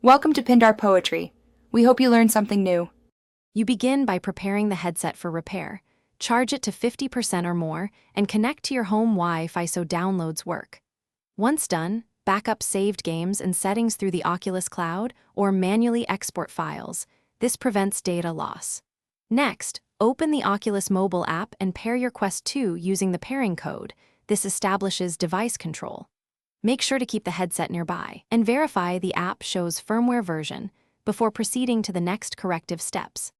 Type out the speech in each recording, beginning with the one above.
Welcome to Pindar Poetry. We hope you learned something new. You begin by preparing the headset for repair. Charge it to 50% or more and connect to your home Wi-Fi so downloads work. Once done, back up saved games and settings through the Oculus Cloud or manually export files. This prevents data loss. Next, open the Oculus mobile app and pair your Quest 2 using the pairing code. This establishes device control. Make sure to keep the headset nearby and verify the app shows firmware version before proceeding to the next corrective steps.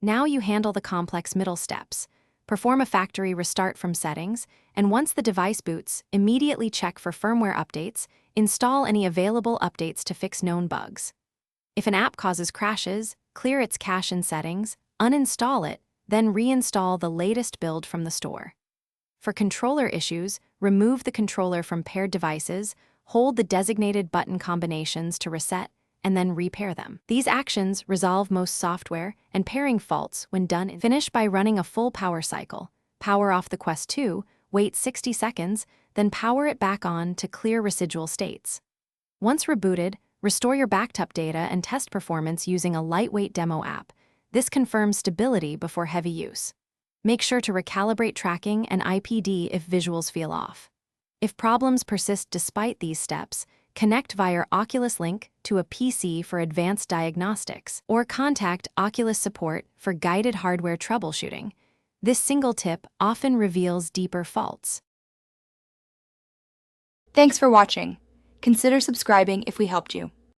Now you handle the complex middle steps. Perform a factory restart from settings, and once the device boots, immediately check for firmware updates, install any available updates to fix known bugs. If an app causes crashes, clear its cache in settings, uninstall it, then reinstall the latest build from the store. For controller issues, remove the controller from paired devices, hold the designated button combinations to reset, and then repair them. These actions resolve most software and pairing faults when done. Finish by running a full power cycle. Power off the Quest 2, wait 60 seconds, then power it back on to clear residual states. Once rebooted, restore your backed up data and test performance using a lightweight demo app. This confirms stability before heavy use. Make sure to recalibrate tracking and IPD if visuals feel off. If problems persist despite these steps, connect via Oculus Link to a PC for advanced diagnostics, or contact Oculus support for guided hardware troubleshooting. This single tip often reveals deeper faults. Thanks for watching. Consider subscribing if we helped you.